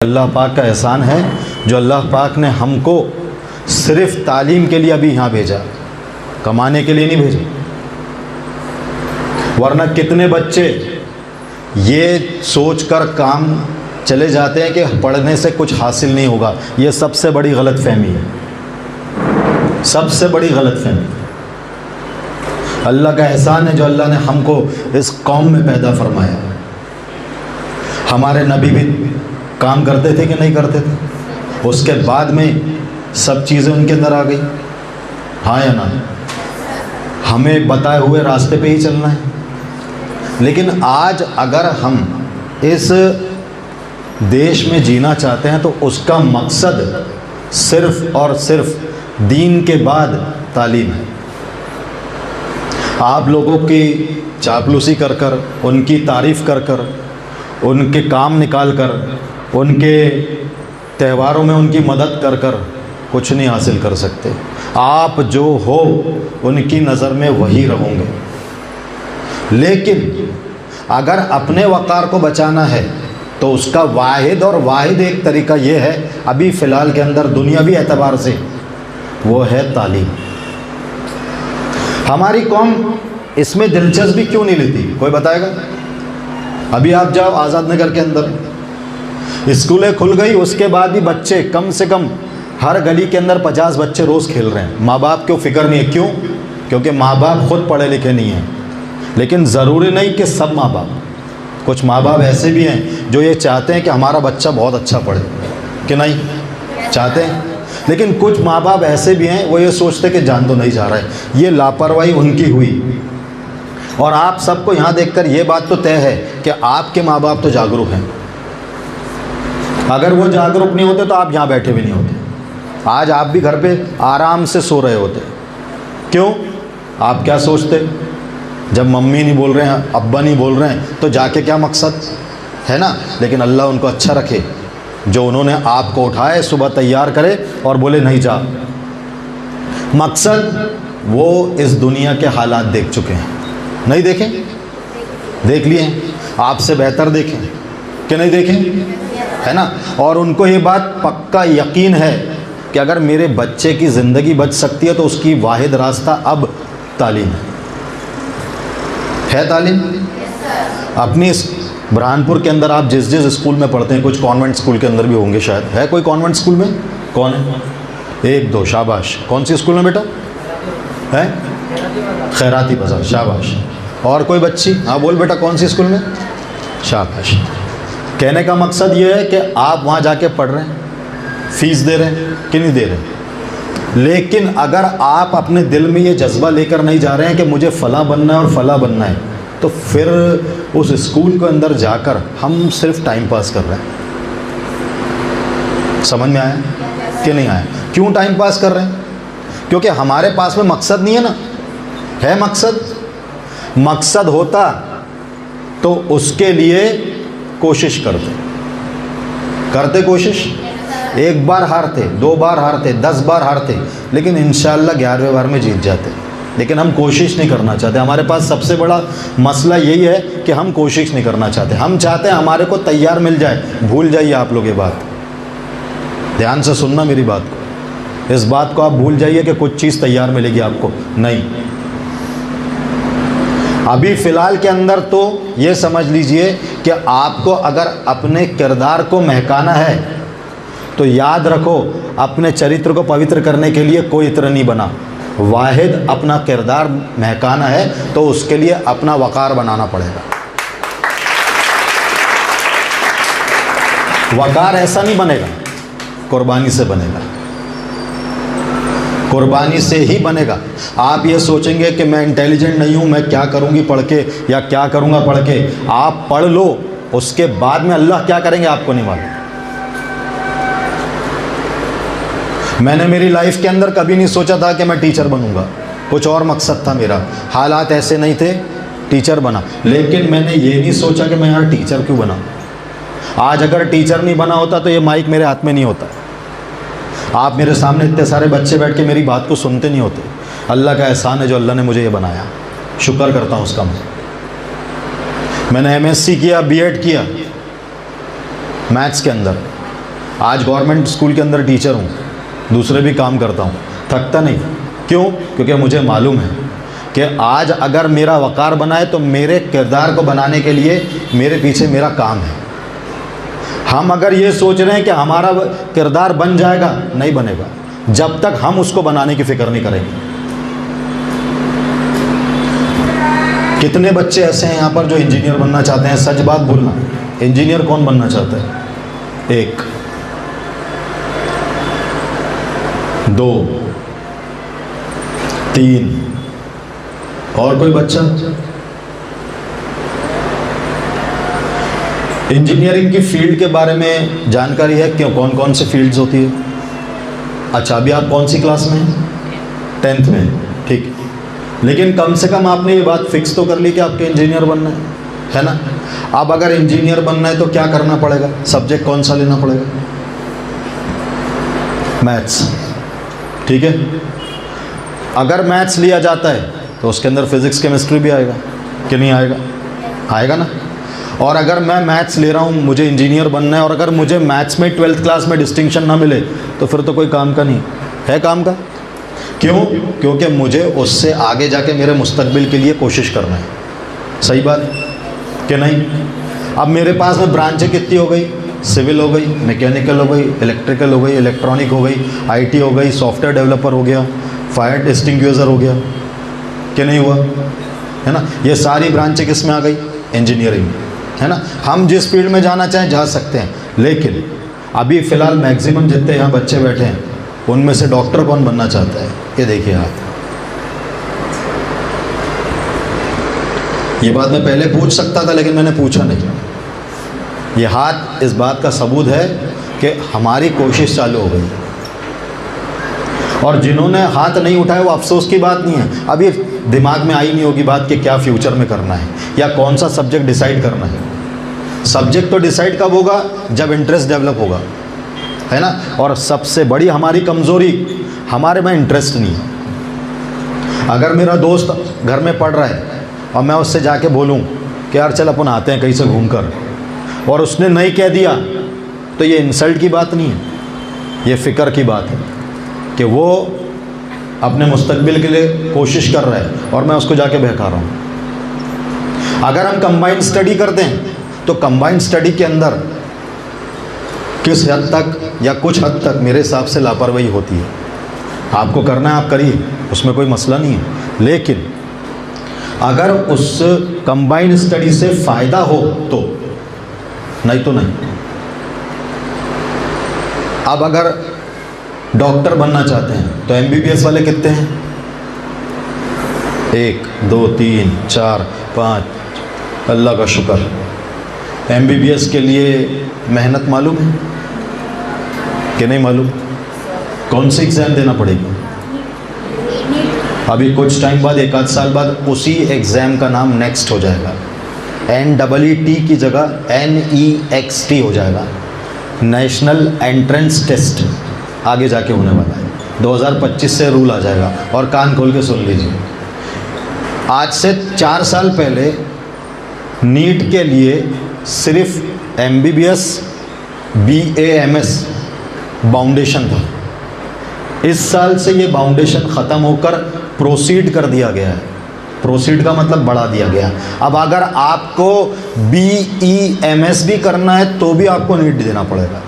अल्लाह पाक का एहसान है जो अल्लाह पाक ने हमको सिर्फ़ तालीम के लिए अभी यहाँ भेजा, कमाने के लिए नहीं भेजा। वरना कितने बच्चे ये सोचकर काम चले जाते हैं कि पढ़ने से कुछ हासिल नहीं होगा। ये सबसे बड़ी गलतफहमी है, सबसे बड़ी गलतफहमी। अल्लाह का एहसान है जो अल्लाह ने हमको इस कौम में पैदा फरमाया। हमारे नबी भी काम करते थे कि नहीं करते थे? उसके बाद में सब चीज़ें उनके अंदर आ गई, हाँ या ना? हमें बताए हुए रास्ते पे ही चलना है। लेकिन आज अगर हम इस देश में जीना चाहते हैं तो उसका मकसद सिर्फ़ और सिर्फ दीन के बाद तालीम है। आप लोगों की चापलूसी कर कर, उनकी तारीफ़ कर कर, उनके काम निकाल कर, उनके त्योहारों में उनकी मदद कर कर कुछ नहीं हासिल कर सकते। आप जो हो उनकी नज़र में वही रहोगे। लेकिन अगर अपने वक़ार को बचाना है तो उसका वाहिद एक तरीका ये है, अभी फ़िलहाल के अंदर दुनियावी एतबार से, वो है तालीम। हमारी कौम इसमें दिलचस्पी क्यों नहीं लेती, कोई बताएगा? अभी आप जाओ आज़ाद नगर के अंदर, स्कूलें खुल गई, उसके बाद भी बच्चे कम से कम हर गली के अंदर 50 बच्चे रोज़ खेल रहे हैं। माँ बाप को फ़िक्र नहीं है। क्यों? क्योंकि माँ बाप खुद पढ़े लिखे नहीं हैं। लेकिन ज़रूरी नहीं कि सब माँ बाप, कुछ माँ बाप ऐसे भी हैं जो ये चाहते हैं कि हमारा बच्चा बहुत अच्छा पढ़े, कि नहीं चाहते हैं? लेकिन कुछ माँ बाप ऐसे भी हैं वो ये सोचते कि जान तो नहीं जा रहा है। ये लापरवाही उनकी हुई। और आप सबको यहाँ देखकर ये बात तो तय है कि आपके माँ बाप तो जागरूक हैं। अगर वो जागरूक नहीं होते तो आप यहाँ बैठे भी नहीं होते। आज आप भी घर पे आराम से सो रहे होते। क्यों? आप क्या सोचते, जब मम्मी नहीं बोल रहे हैं, अब्बा नहीं बोल रहे हैं, तो जाके क्या मकसद है ना? लेकिन अल्लाह उनको अच्छा रखे जो उन्होंने आपको उठाए, सुबह तैयार करे और बोले नहीं जा। मकसद वो इस दुनिया के हालात देख चुके हैं, नहीं देखें? देख लिए हैं, आपसे बेहतर देखें कि नहीं देखें, है ना? और उनको ये बात पक्का यकीन है कि अगर मेरे बच्चे की ज़िंदगी बच सकती है तो उसकी वाहिद रास्ता अब तालीम है। तालीम अपनी इस बुरहानपुर के अंदर आप जिस स्कूल में पढ़ते हैं, कुछ कॉन्वेंट स्कूल के अंदर भी होंगे शायद। है कोई कॉन्वेंट स्कूल में? कौन है? एक दो, शाबाश। कौन सी स्कूल में बेटा है? खैराती बाज़ार, शाबाश। और कोई बच्ची? हाँ बोल बेटा, कौन सी स्कूल में? शाबाश। कहने का मकसद ये है कि आप वहाँ जाके पढ़ रहे हैं, फ़ीस दे रहे हैं कि नहीं दे रहे। लेकिन अगर आप अपने दिल में ये जज्बा लेकर नहीं जा रहे हैं कि मुझे फ़लाँ बनना है और फ़लाँ बनना है, तो फिर उस स्कूल के अंदर जाकर हम सिर्फ टाइम पास कर रहे हैं। समझ में आया कि नहीं आया? क्यों टाइम पास कर रहे हैं? क्योंकि हमारे पास में मकसद नहीं है ना। है मकसद होता तो उसके लिए कोशिश करते कोशिश। एक बार हारते, 2 बार हारते, 10 बार हारते, लेकिन इंशाअल्लाह 11वें बार में जीत जाते। लेकिन हम कोशिश नहीं करना चाहते। हमारे पास सबसे बड़ा मसला यही है कि हम कोशिश नहीं करना चाहते। हम चाहते हैं हमारे को तैयार मिल जाए। भूल जाइए आप लोग ये बात, ध्यान से सुनना मेरी बात को। इस बात को आप भूल जाइए कि कुछ चीज़ तैयार मिलेगी आपको, नहीं। अभी फ़िलहाल के अंदर तो ये समझ लीजिए कि आपको अगर अपने किरदार को महकाना है तो याद रखो, अपने चरित्र को पवित्र करने के लिए कोई इत्र नहीं बना। वाहिद अपना किरदार महकाना है तो उसके लिए अपना वक़ार बनाना पड़ेगा। वक़ार ऐसा नहीं बनेगा, कुर्बानी से बनेगा, कुर्बानी से ही बनेगा। आप ये सोचेंगे कि मैं इंटेलिजेंट नहीं हूँ, मैं क्या करूँगी पढ़ के या क्या करूँगा पढ़ के। आप पढ़ लो, उसके बाद में अल्लाह क्या करेंगे आपको नहीं मालूम। मैंने मेरी लाइफ के अंदर कभी नहीं सोचा था कि मैं टीचर बनूंगा, कुछ और मकसद था मेरा। हालात ऐसे नहीं थे, टीचर बना। लेकिन मैंने ये नहीं सोचा कि मैं यार टीचर क्यों बना। आज अगर टीचर नहीं बना होता तो ये माइक मेरे हाथ में नहीं होता, आप मेरे सामने इतने सारे बच्चे बैठ के मेरी बात को सुनते नहीं होते। अल्लाह का एहसान है जो अल्लाह ने मुझे ये बनाया, शुक्र करता हूँ उसका। मैंने MSc किया, B.Ed किया मैथ्स के अंदर, आज गवर्नमेंट स्कूल के अंदर टीचर हूँ, दूसरे भी काम करता हूँ, थकता नहीं। क्यों? क्योंकि मुझे मालूम है कि आज अगर मेरा वक़ार बना है तो मेरे किरदार को बनाने के लिए मेरे पीछे मेरा काम है। हम अगर ये सोच रहे हैं कि हमारा किरदार बन जाएगा, नहीं बनेगा जब तक हम उसको बनाने की फ़िक्र नहीं करेंगे। कितने बच्चे ऐसे हैं यहाँ पर जो इंजीनियर बनना चाहते हैं? सच बात बोलना, इंजीनियर कौन बनना चाहता है? 1 2 3 और कोई बच्चा? इंजीनियरिंग की फील्ड के बारे में जानकारी है क्यों? कौन कौन सी फील्ड्स होती है? अच्छा, अभी आप कौन सी क्लास में हैं? 10th में, ठीक। लेकिन कम से कम आपने ये बात फिक्स तो कर ली कि आपके इंजीनियर बनना है ना? अब अगर इंजीनियर बनना है तो क्या करना पड़ेगा? सब्जेक्ट कौन सा लेना पड़ेगा? मैथ्स, ठीक है। अगर मैथ्स लिया जाता है तो उसके अंदर फिजिक्स केमिस्ट्री भी आएगा कि नहीं आएगा? आएगा ना। और अगर मैं मैथ्स ले रहा हूँ, मुझे इंजीनियर बनना है, और अगर मुझे मैथ्स में 12th क्लास में डिस्टिंक्शन ना मिले तो फिर तो कोई काम का नहीं है। काम का क्यों? क्योंकि मुझे उससे आगे जाके मेरे मुस्तकबिल के लिए कोशिश करना है। सही बात कि नहीं? अब मेरे पास में ब्रांचें कितनी हो गई? सिविल हो गई, मैकेनिकल हो गई, इलेक्ट्रिकल हो गई, इलेक्ट्रॉनिक हो गई, आईटी हो गई, सॉफ्टवेयर डेवलपर हो गया, फायर एक्सटिंग्विशर हो गया कि नहीं हुआ? है ना। ये सारी ब्रांचें किस में आ गई? इंजीनियरिंग, है ना। हम जिस फील्ड में जाना चाहें जा सकते हैं, लेकिन अभी फ़िलहाल मैक्सिमम जितने यहाँ बच्चे बैठे हैं उनमें से डॉक्टर कौन बनना चाहता है? ये देखिए आप। ये बात मैं पहले पूछ सकता था लेकिन मैंने पूछा नहीं। ये हाथ इस बात का सबूत है कि हमारी कोशिश चालू हो गई। और जिन्होंने हाथ नहीं उठाया वो अफसोस की बात नहीं है, अभी दिमाग में आई नहीं होगी बात कि क्या फ्यूचर में करना है या कौन सा सब्जेक्ट डिसाइड करना है। सब्जेक्ट तो डिसाइड कब होगा? जब इंटरेस्ट डेवलप होगा, है ना। और सबसे बड़ी हमारी कमज़ोरी, हमारे में इंटरेस्ट नहीं है। अगर मेरा दोस्त घर में पढ़ रहा है और मैं उससे जाके बोलूं कि यार चल अपन आते हैं कहीं से घूम कर, और उसने नहीं कह दिया, तो ये इंसल्ट की बात नहीं है, ये फ़िक्र की बात है कि वो अपने मुस्तकबिल के लिए कोशिश कर रहा है और मैं उसको जाके बहका रहा हूँ। अगर हम कंबाइंड स्टडी करते हैं तो कंबाइंड स्टडी के अंदर किस हद तक या कुछ हद तक मेरे हिसाब से लापरवाही होती है। आपको करना है आप करिए, उसमें कोई मसला नहीं है, लेकिन अगर उस कंबाइंड स्टडी से फ़ायदा हो तो, नहीं तो नहीं। अब अगर डॉक्टर बनना चाहते हैं तो एमबीबीएस वाले कितने हैं? 1 2 3 4 5, अल्लाह का शुक्र। एमबीबीएस के लिए मेहनत मालूम है कि नहीं मालूम? कौन सी एग्ज़ाम देना पड़ेगी? अभी कुछ टाइम बाद, 1 आध साल बाद उसी एग्ज़ाम का नाम नेक्स्ट हो जाएगा। NEET की जगह NEXT हो जाएगा, नेशनल एंट्रेंस टेस्ट। आगे जाके होने वाला है, 2025 से रूल आ जाएगा। और कान खोल के सुन लीजिए, आज से 4 साल पहले नीट के लिए सिर्फ MBBS BAMS बाउंडेशन था। इस साल से ये बाउंडेशन ख़त्म होकर प्रोसीड कर दिया गया है। प्रोसीड का मतलब बढ़ा दिया गया। अब अगर आपको BEMS भी करना है तो भी आपको नीट देना पड़ेगा।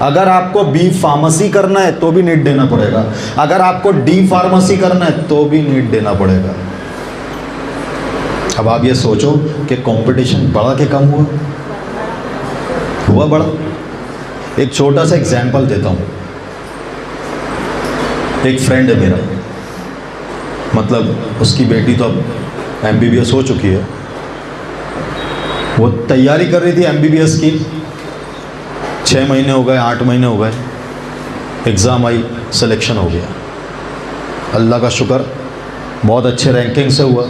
अगर आपको B फार्मेसी करना है तो भी नीट देना पड़ेगा। अगर आपको D फार्मेसी करना है तो भी नीट देना पड़ेगा। अब आप ये सोचो कि कंपटीशन बढ़ा कि कम हुआ? हुआ बढ़ा। एक छोटा सा एग्जाम्पल देता हूँ। एक फ्रेंड है मेरा, मतलब उसकी बेटी तो अब MBBS हो चुकी है, वो तैयारी कर रही थी MBBS की। 6 महीने हो गए, 8 महीने हो गए, एग्ज़ाम आई, सिलेक्शन हो गया। अल्लाह का शुक्र, बहुत अच्छे रैंकिंग से हुआ।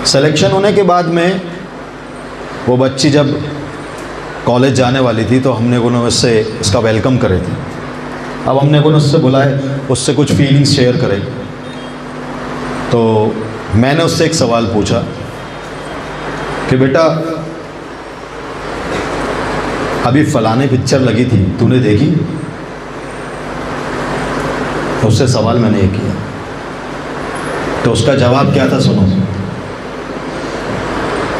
सिलेक्शन होने के बाद में वो बच्ची जब कॉलेज जाने वाली थी तो हमने उससे इसका वेलकम करे थे। अब हमने उससे बुलाए, उससे कुछ फीलिंग्स शेयर करे। तो मैंने उससे एक सवाल पूछा कि बेटा अभी फलाने पिक्चर लगी थी, तूने देखी? उससे सवाल मैंने ये किया, तो उसका जवाब क्या था सुनो,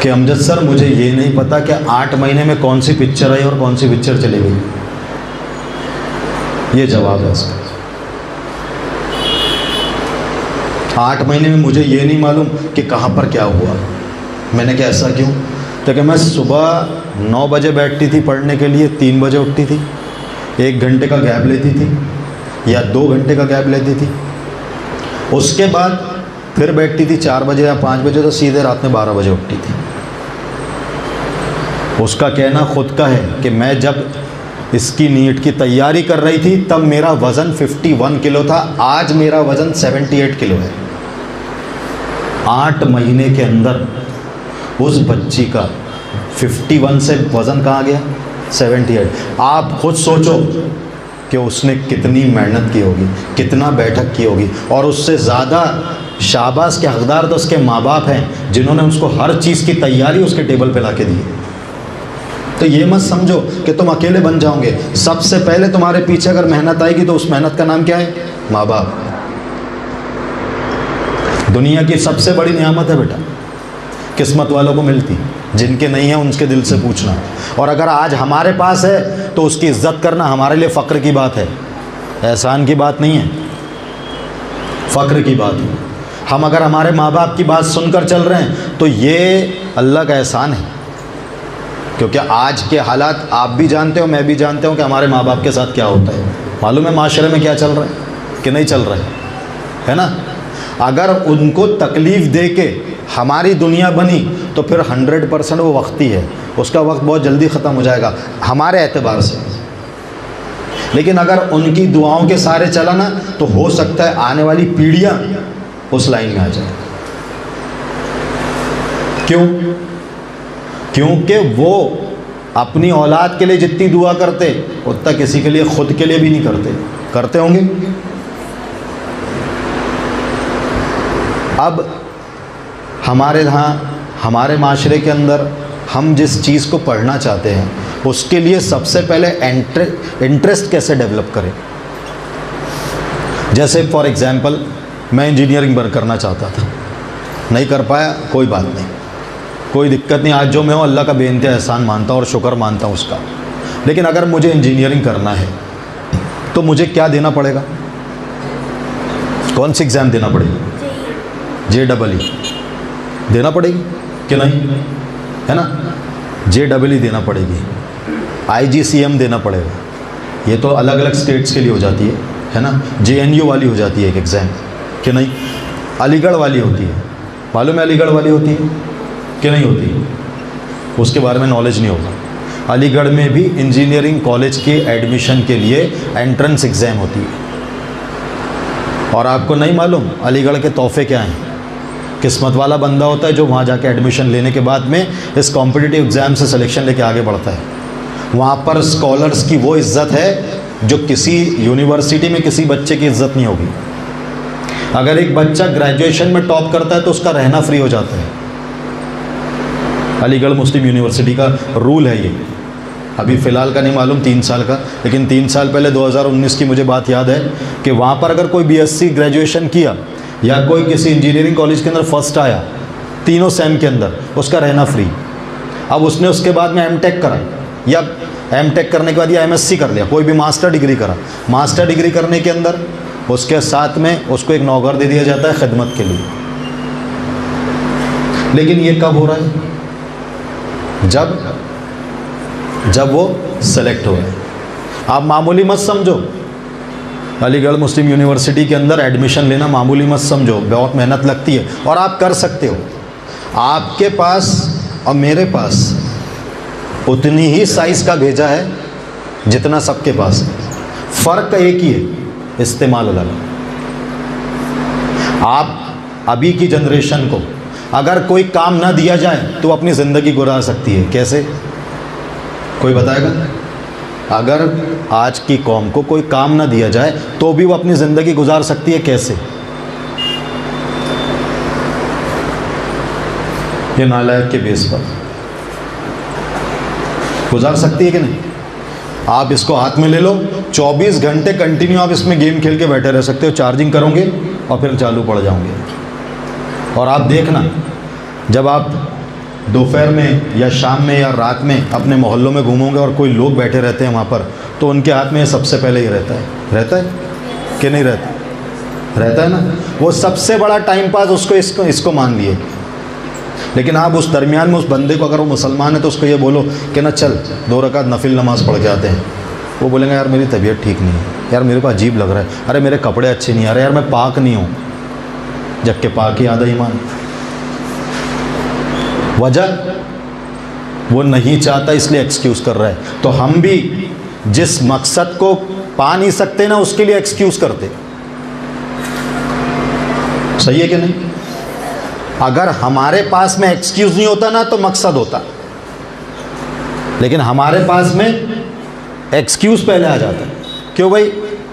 कि अमजद सर मुझे ये नहीं पता कि 8 महीने में कौन सी पिक्चर आई और कौन सी पिक्चर चली गई। ये जवाब है उसका। 8 महीने में मुझे ये नहीं मालूम कि कहाँ पर क्या हुआ। मैंने कहा ऐसा क्यों? तो कि मैं सुबह 9 बजे बैठती थी पढ़ने के लिए, 3 बजे उठती थी, 1 घंटे का गैप लेती थी या 2 घंटे का गैप लेती थी, उसके बाद फिर बैठती थी 4 बजे या 5 बजे, तो सीधे रात में 12 बजे उठती थी। उसका कहना खुद का है कि मैं जब इसकी नीट की तैयारी कर रही थी तब मेरा वज़न 51 किलो था, आज मेरा वज़न 78 किलो है। 8 महीने के अंदर उस बच्ची का 51 से वज़न कहाँ गया? 78। आप खुद सोचो कि उसने कितनी मेहनत की होगी, कितना बैठक की होगी, और उससे ज़्यादा शाबाश के हकदार तो उसके माँ बाप हैं जिन्होंने उसको हर चीज़ की तैयारी उसके टेबल पे ला के दी। तो ये मत समझो कि तुम अकेले बन जाओगे। सबसे पहले तुम्हारे पीछे अगर मेहनत आएगी तो उस मेहनत का नाम क्या है? माँ बाप। दुनिया की सबसे बड़ी नियामत है बेटा, किस्मत वालों को मिलती, जिनके नहीं है उनके दिल से पूछना। और अगर आज हमारे पास है तो उसकी इज्जत करना हमारे लिए फ़ख्र की बात है, एहसान की बात नहीं है, फ़ख्र की बात है। हम अगर हमारे माँ बाप की बात सुनकर चल रहे हैं तो ये अल्लाह का एहसान है, क्योंकि आज के हालात आप भी जानते हो, मैं भी जानते हूँ कि हमारे माँ बाप के साथ क्या होता है। मालूम है माशरे में क्या चल रहा है कि नहीं चल रहा है ना? अगर उनको तकलीफ़ दे के हमारी दुनिया बनी तो फिर 100% वो वक्ती है, उसका वक्त बहुत जल्दी ख़त्म हो जाएगा हमारे एतबार से। लेकिन अगर उनकी दुआओं के सारे चला ना तो हो सकता है आने वाली पीढ़ियाँ उस लाइन में आ जाए। क्यों? क्योंकि वो अपनी औलाद के लिए जितनी दुआ करते उतना किसी के लिए, खुद के लिए भी नहीं करते। करते होंगे? अब हमारे यहाँ, हमारे माशरे के अंदर हम जिस चीज़ को पढ़ना चाहते हैं उसके लिए सबसे पहले इंटरेस्ट कैसे डेवलप करें। जैसे फॉर एग्ज़ाम्पल मैं इंजीनियरिंग करना चाहता था, नहीं कर पाया, कोई बात नहीं, कोई दिक्कत नहीं। आज जो मैं हूँ अल्लाह का बेइंतहा एहसान मानता हूँ और शुक्र मानता हूँ उसका। लेकिन अगर मुझे इंजीनियरिंग करना है तो मुझे क्या देना पड़ेगा? कौन सी एग्ज़ाम देना पड़ेगी? JEE देना पड़ेगी कि नहीं, है ना? JEE देना पड़ेगी, IGCM देना पड़ेगा। ये तो अलग अलग स्टेट्स के लिए हो जाती है ना? JNU वाली हो जाती है एक एग्ज़ाम कि नहीं? अलीगढ़ वाली होती है, मालूम है अलीगढ़ वाली होती है कि नहीं होती? उसके बारे में नॉलेज नहीं होगा। अलीगढ़ में भी इंजीनियरिंग कॉलेज के एडमिशन के लिए एंट्रेंस एग्ज़ाम होती है। और आपको नहीं मालूम अलीगढ़ के तोहफे क्या हैं? किस्मत वाला बंदा होता है जो वहाँ जाके एडमिशन लेने के बाद में इस कॉम्पिटिटिव एग्ज़ाम से सिलेक्शन लेके आगे बढ़ता है। वहाँ पर स्कॉलर्स की वो इज़्ज़त है जो किसी यूनिवर्सिटी में किसी बच्चे की इज़्ज़त नहीं होगी। अगर एक बच्चा ग्रेजुएशन में टॉप करता है तो उसका रहना फ्री हो जाता है। अलीगढ़ मुस्लिम यूनिवर्सिटी का रूल है ये। अभी फ़िलहाल का नहीं मालूम 3 साल का, लेकिन 3 साल पहले 2019 की मुझे बात याद है कि वहाँ पर अगर कोई BSc ग्रेजुएशन किया या कोई किसी इंजीनियरिंग कॉलेज के अंदर फर्स्ट आया तीनों सेम के अंदर, उसका रहना फ्री। अब उसने उसके बाद में M.Tech करा या M.Tech करने के बाद या MSc कर लिया, कोई भी मास्टर डिग्री करा, मास्टर डिग्री करने के अंदर उसके साथ में उसको एक नौकर दे दिया जाता है खिदमत के लिए। लेकिन ये कब हो रहा है? जब वो सेलेक्ट हो गए। आप मामूली मत समझो, अलीगढ़ मुस्लिम यूनिवर्सिटी के अंदर एडमिशन लेना मामूली मत समझो, बहुत मेहनत लगती है और आप कर सकते हो। आपके पास और मेरे पास उतनी ही साइज़ का भेजा है जितना सबके पास है। फ़र्क एक ही है, इस्तेमाल अलग। आप अभी की जनरेशन को अगर कोई काम ना दिया जाए तो अपनी ज़िंदगी गुजार सकती है। कैसे? कोई बताएगा? अगर आज की कौम को कोई काम ना दिया जाए तो भी वो अपनी ज़िंदगी गुजार सकती है। कैसे? ये नालायक के बेस पर गुजार सकती है कि नहीं? आप इसको हाथ में ले लो, 24 घंटे कंटिन्यू आप इसमें गेम खेल के बैठे रह सकते हो, चार्जिंग करोगे और फिर चालू पड़ जाओगे। और आप देखना, जब आप दोपहर में या शाम में या रात में अपने मोहल्लों में घूमोगे और कोई लोग बैठे रहते हैं वहाँ पर, तो उनके हाथ में सबसे पहले ही रहता है कि नहीं रहता? रहता है ना। वो सबसे बड़ा टाइम पास उसको इसको मान लिए। लेकिन आप उस दरमियान में उस बंदे को, अगर वो मुसलमान है तो उसको ये बोलो कि ना चल 2 रकात नफिल नमाज़ पढ़ के आते हैं, वो बोलेंगे यार मेरी तबीयत ठीक नहीं है, यार मेरे को अजीब लग रहा है, अरे मेरे कपड़े अच्छे नहीं आ रहे, यार मैं पाक नहीं हूँ, जबकि पाक ही आधा ईमान। वजह वो नहीं चाहता इसलिए एक्सक्यूज़ कर रहा है। तो हम भी जिस मकसद को पा नहीं सकते ना, उसके लिए एक्सक्यूज़ करते। सही है कि नहीं? अगर हमारे पास में एक्सक्यूज़ नहीं होता ना तो मकसद होता, लेकिन हमारे पास में एक्सक्यूज़ पहले आ जाता है। क्यों भाई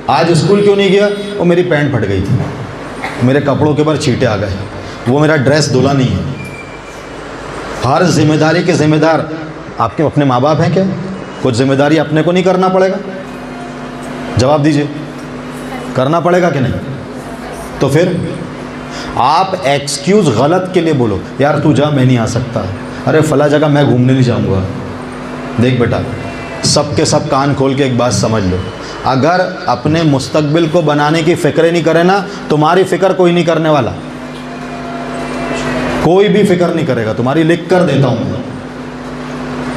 आज स्कूल क्यों नहीं गया? वो मेरी पैंट फट गई थी, मेरे कपड़ों के ऊपर छींटे आ गए, वो मेरा ड्रेस धुला नहीं है। हर जिम्मेदारी के जिम्मेदार आपके अपने माँ बाप हैं क्या? कुछ जिम्मेदारी अपने को नहीं करना पड़ेगा? जवाब दीजिए, करना पड़ेगा कि नहीं? तो फिर आप एक्सक्यूज़ गलत के लिए बोलो, यार तू जा मैं नहीं आ सकता, अरे फला जगह मैं घूमने नहीं जाऊँगा। देख बेटा, सब के सब कान खोल के एक बात समझ लो, अगर अपने मुस्तकबिल को बनाने की फ़िक्र नहीं करे ना, तुम्हारी फ़िक्र कोई नहीं करने वाला, कोई भी फ़िक्र नहीं करेगा तुम्हारी। लिख कर देता हूँ,